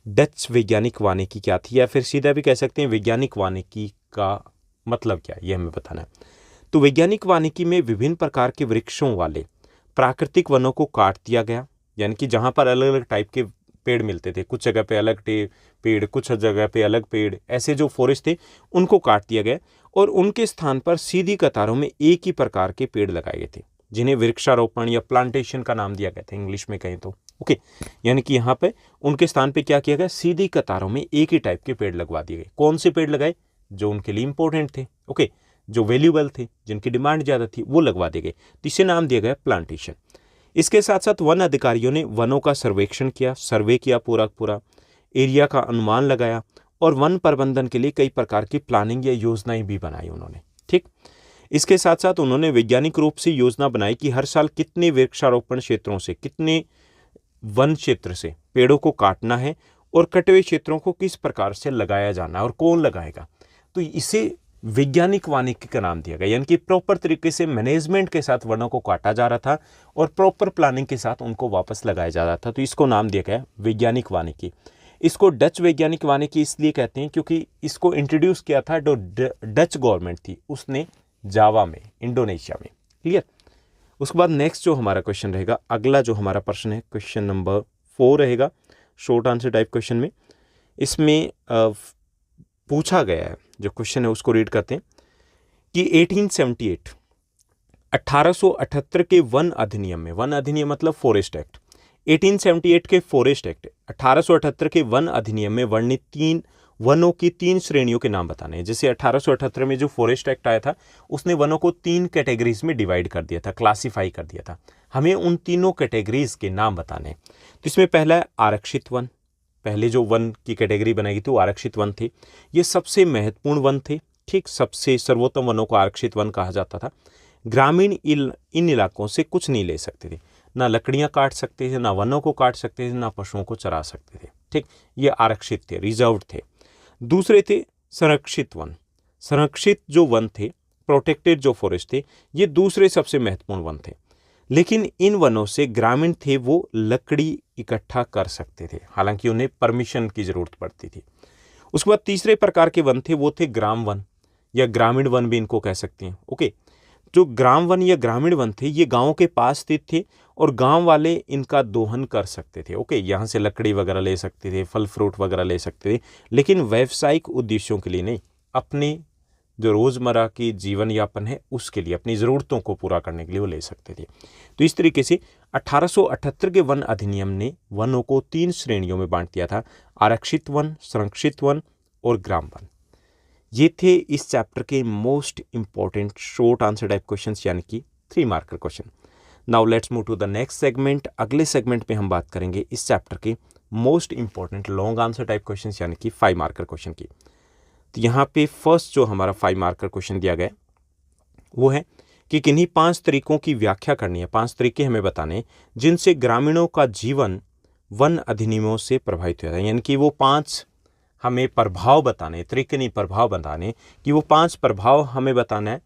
डच वैज्ञानिक वानिकी क्या थी, या फिर सीधा भी कह सकते हैं वैज्ञानिक वानिकी का मतलब क्या है, यह हमें बताना है। तो वैज्ञानिक वानिकी में विभिन्न प्रकार के वृक्षों वाले प्राकृतिक वनों को काट दिया गया, यानी कि जहाँ पर अलग अलग टाइप के पेड़ मिलते थे, कुछ जगह पे अलग पेड़, कुछ जगह पे अलग पेड़, ऐसे जो फॉरेस्ट थे उनको काट दिया गया और उनके स्थान पर सीधी कतारों में एक ही प्रकार के पेड़ लगाए गए थे, जिन्हें वृक्षारोपण या प्लांटेशन का नाम दिया गया था इंग्लिश में कहें तो। यानी कि यहाँ पे उनके स्थान पे क्या किया गया, सीधी कतारों में एक ही टाइप के पेड़ लगवा दिए गए। कौन से पेड़ लगाए, जो उनके लिए इंपॉर्टेंट थे, जो वैल्यूएबल थे, जिनकी डिमांड ज़्यादा थी, वो लगवा दिए गए। तो इसे नाम दिया गया प्लांटेशन। इसके साथ साथ वन अधिकारियों ने वनों का सर्वेक्षण किया, सर्वे किया, पूरा एरिया का अनुमान लगाया और वन प्रबंधन के लिए कई प्रकार की प्लानिंग या योजनाएं भी बनाई उन्होंने। ठीक। इसके साथ साथ उन्होंने वैज्ञानिक रूप से योजना बनाई कि हर साल कितने वृक्षारोपण क्षेत्रों से, कितने वन क्षेत्र से पेड़ों को काटना है और कटे हुए क्षेत्रों को किस प्रकार से लगाया जाना है और कौन लगाएगा। तो इसे वैज्ञानिक वानिकी का नाम दिया गया, यानी कि प्रॉपर तरीके से मैनेजमेंट के साथ वनों को काटा जा रहा था और प्रॉपर प्लानिंग के साथ उनको वापस लगाया जा रहा था। तो इसको नाम दिया गया वैज्ञानिक वानिकी। इसको डच वैज्ञानिक वानिकी इसलिए कहते हैं क्योंकि इसको इंट्रोड्यूस किया था जो डच गवर्नमेंट थी उसने जावा में, इंडोनेशिया में। क्लियर। उसके बाद नेक्स्ट जो हमारा क्वेश्चन रहेगा, अगला जो हमारा प्रश्न है क्वेश्चन नंबर 4 रहेगा, शॉर्ट आंसर टाइप क्वेश्चन में। इसमें पूछा गया है, जो क्वेश्चन है उसको रीड करते हैं कि 1878 के वन अधिनियम में, वन अधिनियम मतलब फॉरेस्ट एक्ट, 1878 के फॉरेस्ट एक्ट 1878 के वन अधिनियम में वर्णित 3 वनों की 3 श्रेणियों के नाम बताने हैं। जैसे 1878 में जो फॉरेस्ट एक्ट आया था उसने वनों को 3 कैटेगरीज में डिवाइड कर दिया था, क्लासिफाई कर दिया था। हमें उन तीनों कैटेगरीज के नाम बताने हैं। तो इसमें पहला है आरक्षित वन। पहले जो वन की कैटेगरी बनाई गई थी वो आरक्षित वन थे। ये सबसे महत्वपूर्ण वन थे। ठीक, सबसे सर्वोत्तम वनों को आरक्षित वन कहा जाता था। ग्रामीण इन इलाकों से कुछ नहीं ले सकते थे, ना लकड़ियां काट सकते थे, ना वनों को काट सकते थे, ना पशुओं को चरा सकते थे। ठीक, ये आरक्षित थे, रिजर्व्ड थे। दूसरे थे संरक्षित वन। संरक्षित जो वन थे, प्रोटेक्टेड जो फॉरेस्ट थे, ये दूसरे सबसे महत्वपूर्ण वन थे। लेकिन इन वनों से ग्रामीण थे वो लकड़ी इकट्ठा कर सकते थे, हालांकि उन्हें परमिशन की जरूरत पड़ती थी। उसके बाद तीसरे प्रकार के वन थे, वो थे ग्राम वन या ग्रामीण वन भी इनको कह सकते हैं। ओके, जो ग्राम वन या ग्रामीण वन थे ये गांवों के पास स्थित थे और गांव वाले इनका दोहन कर सकते थे। ओके, यहाँ से लकड़ी वगैरह ले सकते थे, फल फ्रूट वगैरह ले सकते थे, लेकिन व्यावसायिक उद्देश्यों के लिए नहीं, अपने जो रोज़मर्रा की जीवन यापन है उसके लिए, अपनी ज़रूरतों को पूरा करने के लिए वो ले सकते थे। तो इस तरीके से 1878 के वन अधिनियम ने वनों को 3 श्रेणियों में बांट दिया था, आरक्षित वन, संरक्षित वन और ग्राम वन। ये थे इस चैप्टर के most important short answer type questions, यानी कि 3 marker question. Now let's move to the next segment. अगले सेगमेंट में हम बात करेंगे इस चैप्टर के most important long answer type questions, यानी कि 5 मार्कर क्वेश्चन की। तो यहाँ पे फर्स्ट जो हमारा 5 मार्कर क्वेश्चन दिया गया वो है कि किन्हीं 5 तरीकों की व्याख्या करनी है, 5 तरीके हमें बताने हैं जिनसे ग्रामीणों का जीवन वन अधिनियमों से प्रभावित हुआ था। यानी कि वो 5 हमें प्रभाव बताने, तरीके नहीं प्रभाव बताने, कि वो 5 प्रभाव हमें बताना है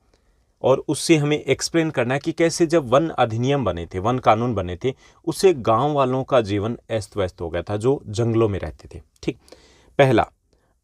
और उससे हमें एक्सप्लेन करना है कि कैसे जब वन अधिनियम बने थे, वन कानून बने थे, उससे गांव वालों का जीवन अस्त व्यस्त हो गया था जो जंगलों में रहते थे। ठीक, पहला,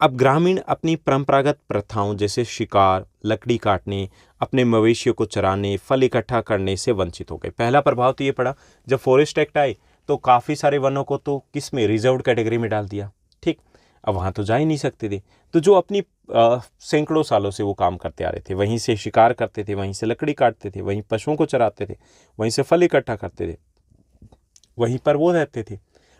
अब ग्रामीण अपनी परंपरागत प्रथाओं जैसे शिकार, लकड़ी काटने, अपने मवेशियों को चराने, फल इकट्ठा करने से वंचित हो गए। पहला प्रभाव तो ये पड़ा, जब फॉरेस्ट एक्ट आए तो काफ़ी सारे वनों को तो किस में, रिजर्व्ड कैटेगरी में डाल दिया। ठीक, अब वहाँ तो जा ही नहीं सकते थे, तो जो अपनी सैकड़ों सालों से वो काम करते आ रहे थे, वहीं से शिकार करते थे, वहीं से लकड़ी काटते थे, वहीं पशुओं को चराते थे, वहीं से फल इकट्ठा करते थे, वहीं पर वो रहते थे,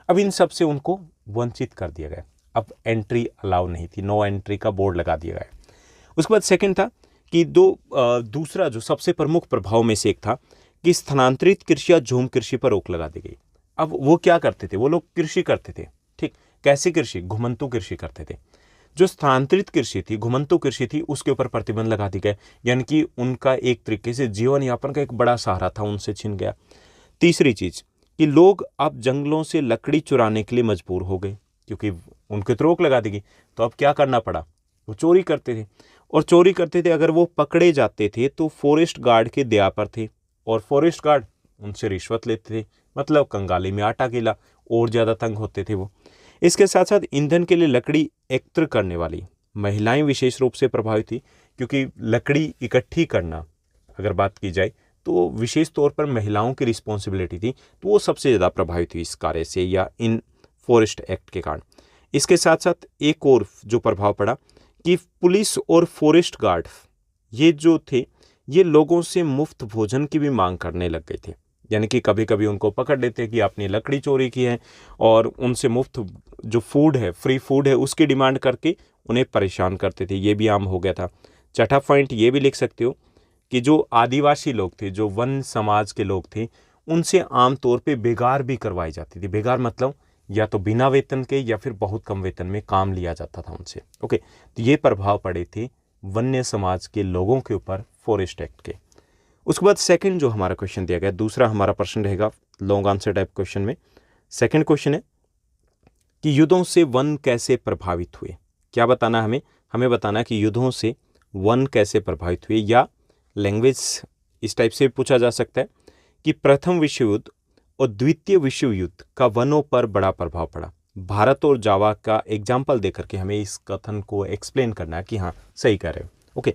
अब इन सब से उनको वंचित कर दिया गया। अब एंट्री अलाउ नहीं थी, नो एंट्री का बोर्ड लगा दिया गया। उसके बाद सेकंड था कि दूसरा जो सबसे प्रमुख प्रभाव में से एक था कि स्थानांतरित कृषि या झूम कृषि पर रोक लगा दी गई। अब वो क्या करते थे, वो लोग कृषि करते थे। ठीक, कैसी कृषि, घुमंतु कृषि करते थे। जो स्थानांतरित कृषि थी, घुमंतु कृषि थी, उसके ऊपर प्रतिबंध लगा दी गए, यानी कि उनका एक तरीके से जीवन यापन का एक बड़ा सहारा था, उनसे छिन गया। तीसरी चीज कि लोग अब जंगलों से लकड़ी चुराने के लिए मजबूर हो गए, क्योंकि उनके तो रोक लगा दी गई, तो अब क्या करना पड़ा, वो चोरी करते थे। और चोरी करते थे, अगर वो पकड़े जाते थे तो फॉरेस्ट गार्ड के दया पर थे, और फॉरेस्ट गार्ड उनसे रिश्वत लेते थे, मतलब कंगाली में आटा गिला, और ज़्यादा तंग होते थे वो। इसके साथ साथ ईंधन के लिए लकड़ी एकत्र करने वाली महिलाएं विशेष रूप से प्रभावित थी, क्योंकि लकड़ी इकट्ठी करना अगर बात की जाए तो विशेष तौर पर महिलाओं की रिस्पॉन्सिबिलिटी थी, तो वो सबसे ज़्यादा प्रभावित हुई इस कार्य से या इन फॉरेस्ट एक्ट के कारण। इसके साथ साथ एक और जो प्रभाव पड़ा कि पुलिस और फॉरेस्ट गार्ड ये जो थे, ये लोगों से मुफ्त भोजन की भी मांग करने लग गए थे। यानी कि कभी कभी उनको पकड़ लेते कि आपने लकड़ी चोरी की है, और उनसे मुफ्त जो फूड है, फ्री फूड है, उसकी डिमांड करके उन्हें परेशान करते थे। ये भी आम हो गया था। छठा पॉइंट ये भी लिख सकते हो कि जो आदिवासी लोग थे, जो वन समाज के लोग थे, उनसे आमतौर पे बेगार भी करवाई जाती थी। बेगार मतलब या तो बिना वेतन के या फिर बहुत कम वेतन में काम लिया जाता था उनसे। ओके, तो ये प्रभाव पड़े थे वन्य समाज के लोगों के ऊपर फॉरेस्ट एक्ट के। उसके बाद सेकंड जो हमारा क्वेश्चन दिया गया, दूसरा हमारा प्रश्न रहेगा लॉन्ग आंसर टाइप क्वेश्चन में। सेकंड क्वेश्चन है कि युद्धों से वन कैसे प्रभावित हुए। क्या बताना हमें बताना कि युद्धों से वन कैसे प्रभावित हुए, या लैंग्वेज इस टाइप से पूछा जा सकता है कि प्रथम विश्व युद्ध और द्वितीय विश्व युद्ध का वनों पर बड़ा प्रभाव पड़ा। भारत और जावा का एग्जाम्पल देकर के हमें इस कथन को एक्सप्लेन करना है कि हाँ सही कह रहे हो। ओके,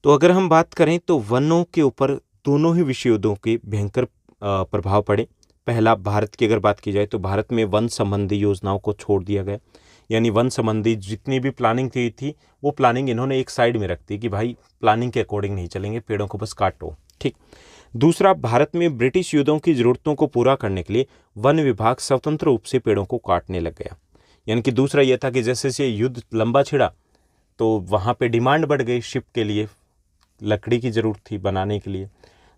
तो अगर हम बात करें तो वनों के ऊपर दोनों ही विश्व युद्धों के भयंकर प्रभाव पड़े। पहला, भारत की अगर बात की जाए तो भारत में वन संबंधी योजनाओं को छोड़ दिया गया, यानी वन संबंधी जितनी भी प्लानिंग थी वो प्लानिंग इन्होंने एक साइड में रख दी कि भाई प्लानिंग के अकॉर्डिंग नहीं चलेंगे, पेड़ों को बस काटो। ठीक। दूसरा, भारत में ब्रिटिश युद्धों की जरूरतों को पूरा करने के लिए वन विभाग स्वतंत्र रूप से पेड़ों को काटने लग गया। यानी कि दूसरा यह था कि जैसे जैसे युद्ध लंबा छिड़ा तो वहाँ पे डिमांड बढ़ गई, शिप के लिए लकड़ी की ज़रूरत थी बनाने के लिए,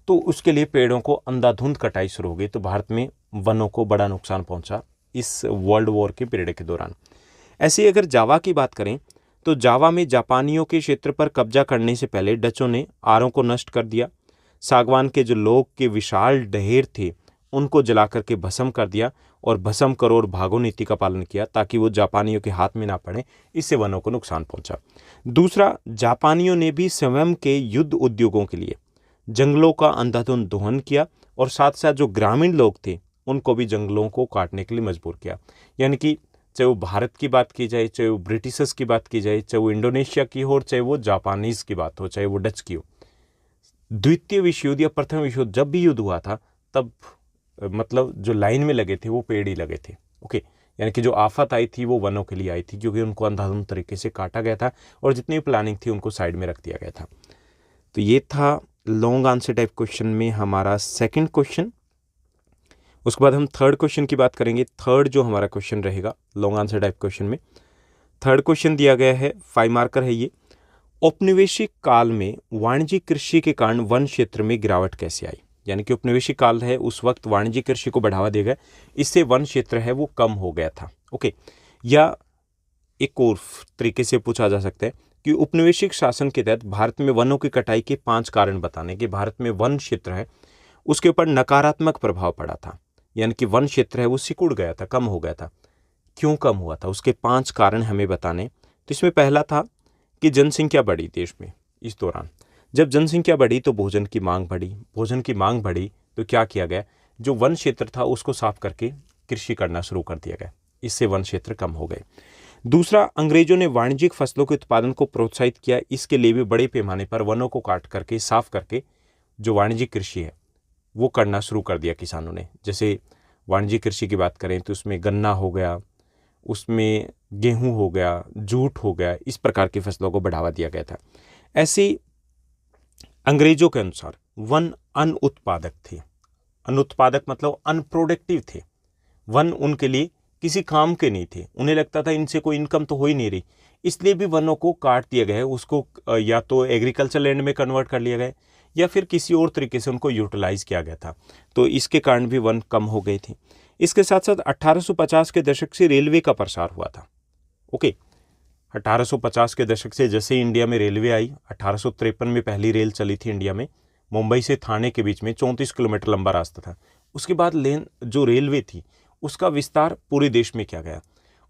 तो उसके लिए पेड़ों को अंधाधुंध कटाई शुरू हो गई। तो भारत में वनों को बड़ा नुकसान पहुंचा इस वर्ल्ड वॉर के पीरियड के दौरान। ऐसे ही अगर जावा की बात करें तो जावा में जापानियों के क्षेत्र पर कब्जा करने से पहले डचों ने आरों को नष्ट कर दिया। सागवान के जो लोग के विशाल ढेर थे उनको जला करके भस्म कर दिया, और भस्म करो और भागो नीति का पालन किया ताकि वो जापानियों के हाथ में ना पड़े। इससे वनों को नुकसान पहुंचा। दूसरा, जापानियों ने भी स्वयं के युद्ध उद्योगों के लिए जंगलों का अंधाधुंध दोहन किया, और साथ साथ जो ग्रामीण लोग थे उनको भी जंगलों को काटने के लिए मजबूर किया। यानी कि चाहे वो भारत की बात की जाए, चाहे वो ब्रिटिशर्स की बात की जाए, चाहे वो इंडोनेशिया की हो, चाहे वो जापानीज़ की बात हो, चाहे वो डच की हो। द्वितीय विश्व युद्ध या प्रथम विश्व युद्ध जब भी युद्ध हुआ था, तब मतलब जो लाइन में लगे थे वो पेड़ ही लगे थे। ओके, यानी कि जो आफत आई थी वो वनों के लिए आई थी, क्योंकि उनको अंधाधुंध तरीके से काटा गया था और जितनी भी प्लानिंग थी उनको साइड में रख दिया गया था। तो ये था लॉन्ग आंसर टाइप क्वेश्चन में हमारा सेकंड क्वेश्चन। उसके बाद हम थर्ड क्वेश्चन की बात करेंगे। थर्ड जो हमारा क्वेश्चन रहेगा लॉन्ग आंसर टाइप क्वेश्चन में, थर्ड क्वेश्चन दिया गया है, 5 मार्कर है ये। औपनिवेशिक काल में वाणिज्यिक कृषि के कारण वन क्षेत्र में गिरावट कैसे आई? यानी कि औपनिवेशिक काल है, उस वक्त वाणिज्यिक कृषि को बढ़ावा दिया गया, इससे वन क्षेत्र है वो कम हो गया था। ओके, या एक और तरीके से पूछा जा सकता है कि उपनिवेशिक शासन के तहत भारत में वनों की कटाई के 5 कारण बताने कि भारत में वन क्षेत्र है उसके ऊपर नकारात्मक प्रभाव पड़ा था, यानी कि वन क्षेत्र है वो सिकुड़ गया था, कम हो गया था। क्यों कम हुआ था, उसके 5 कारण हमें बताने। तो इसमें पहला था कि जनसंख्या बढ़ी देश में। इस दौरान जब जनसंख्या बढ़ी तो भोजन की मांग बढ़ी, भोजन की मांग बढ़ी तो क्या किया गया, जो वन क्षेत्र था उसको साफ करके कृषि करना शुरू कर दिया गया, इससे वन क्षेत्र कम हो गए। दूसरा, अंग्रेजों ने वाणिज्यिक फसलों के उत्पादन को प्रोत्साहित किया, इसके लिए भी बड़े पैमाने पर वनों को काट करके साफ करके जो वाणिज्यिक कृषि है वो करना शुरू कर दिया किसानों ने। जैसे वाणिज्यिक कृषि की बात करें तो उसमें गन्ना हो गया, उसमें गेहूं हो गया, जूट हो गया, इस प्रकार की फसलों को बढ़ावा दिया गया था। ऐसे अंग्रेजों के अनुसार वन अनुत्पादक थे। अनुत्पादक मतलब अनप्रोडक्टिव थे। वन उनके लिए किसी काम के नहीं थे, उन्हें लगता था इनसे कोई इनकम तो हो ही नहीं रही, इसलिए भी वनों को काट दिया गया है। उसको या तो एग्रीकल्चर लैंड में कन्वर्ट कर लिया गया या फिर किसी और तरीके से उनको यूटिलाइज किया गया था, तो इसके कारण भी वन कम हो गए थे। इसके साथ साथ 1850 के दशक से रेलवे का प्रसार हुआ था। ओके, 1850 के दशक से जैसे इंडिया में रेलवे आई, 1853 में पहली रेल चली थी इंडिया में, मुंबई से थाने के बीच में 34 किलोमीटर लंबा रास्ता था। उसके बाद लेन जो रेलवे थी उसका विस्तार पूरे देश में किया गया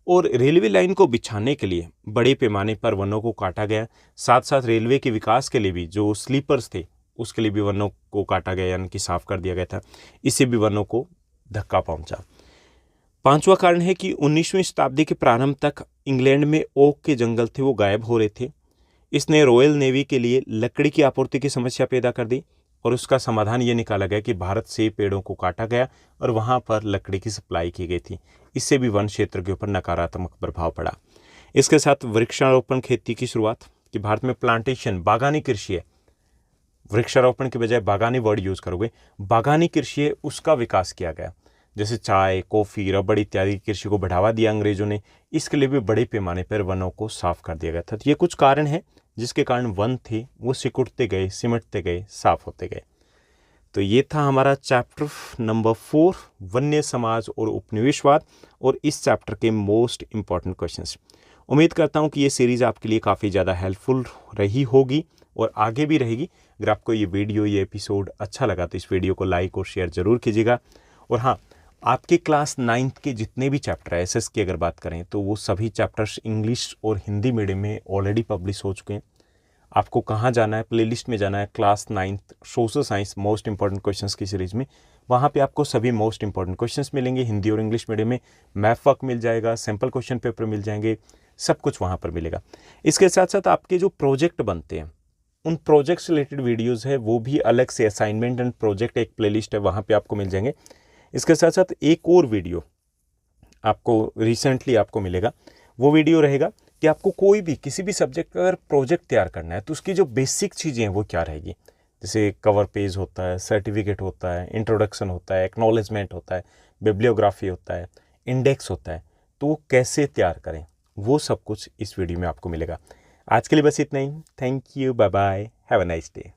और रेलवे लाइन को बिछाने के लिए बड़े पैमाने पर वनों को काटा गया। साथ साथ रेलवे के विकास के लिए भी जो स्लीपर्स थे उसके लिए भी वनों को काटा गया, यानी कि साफ कर दिया गया था, इससे भी वनों को धक्का पहुंचा। पांचवा कारण है कि 19वीं शताब्दी के प्रारंभ तक इंग्लैंड में ओक के जंगल थे वो गायब हो रहे थे। इसने रॉयल नेवी के लिए लकड़ी की आपूर्ति की समस्या पैदा कर दी और उसका समाधान ये निकाला गया कि भारत से पेड़ों को काटा गया और वहाँ पर लकड़ी की सप्लाई की गई थी, इससे भी वन क्षेत्र के ऊपर नकारात्मक प्रभाव पड़ा। इसके साथ वृक्षारोपण खेती की शुरुआत, कि भारत में प्लांटेशन बागानी कृषि है, वृक्षारोपण के बजाय बागानी वर्ड यूज करोगे, बागानी कृषि है उसका विकास किया गया। जैसे चाय, कॉफ़ी, रबड़ इत्यादि कृषि को बढ़ावा दिया अंग्रेजों ने, इसके लिए भी बड़े पैमाने पर वनों को साफ कर दिया गया था। तो ये कुछ कारण हैं जिसके कारण वन थे वो सिकुड़ते गए, सिमटते गए, साफ होते गए। तो ये था हमारा चैप्टर नंबर 4, वन्य समाज और उपनिवेशवाद, और इस चैप्टर के मोस्ट इंपॉर्टेंट क्वेश्चंस। उम्मीद करता हूँ कि ये सीरीज़ आपके लिए काफ़ी ज़्यादा हेल्पफुल रही होगी और आगे भी रहेगी। अगर आपको ये वीडियो, ये एपिसोड अच्छा लगा तो इस वीडियो को लाइक और शेयर ज़रूर कीजिएगा। और हाँ, आपके क्लास 9th के जितने भी चैप्टर है एसएस की अगर बात करें तो वो सभी चैप्टर्स इंग्लिश और हिंदी मीडियम में ऑलरेडी पब्लिश हो चुके हैं। आपको कहाँ जाना है, प्लेलिस्ट में जाना है, class 9th social science most important questions की सीरीज़ में। वहाँ पे आपको सभी मोस्ट इंपॉर्टेंट क्वेश्चंस मिलेंगे हिंदी और इंग्लिश मीडियम में। मैथ वर्क मिल जाएगा, सैम्पल क्वेश्चन पेपर मिल जाएंगे, सब कुछ वहाँ पर मिलेगा। इसके साथ साथ आपके जो प्रोजेक्ट बनते हैं उन प्रोजेक्ट से रिलेटेड वीडियोज़ है वो भी अलग से, असाइनमेंट एंड प्रोजेक्ट एक प्लेलिस्ट है वहाँ पर आपको मिल जाएंगे। इसके साथ साथ एक और वीडियो आपको रिसेंटली आपको मिलेगा, वो वीडियो रहेगा कि आपको कोई भी किसी भी सब्जेक्ट का अगर प्रोजेक्ट तैयार करना है तो उसकी जो बेसिक चीज़ें हैं वो क्या रहेगी। जैसे कवर पेज होता है, सर्टिफिकेट होता है, इंट्रोडक्शन होता है, एक्नॉलेजमेंट होता है, बिब्लियोग्राफी होता है, इंडेक्स होता है, तो वो कैसे तैयार करें वो सब कुछ इस वीडियो में आपको मिलेगा। आज के लिए बस इतना ही। Thank you, bye bye, have a nice day.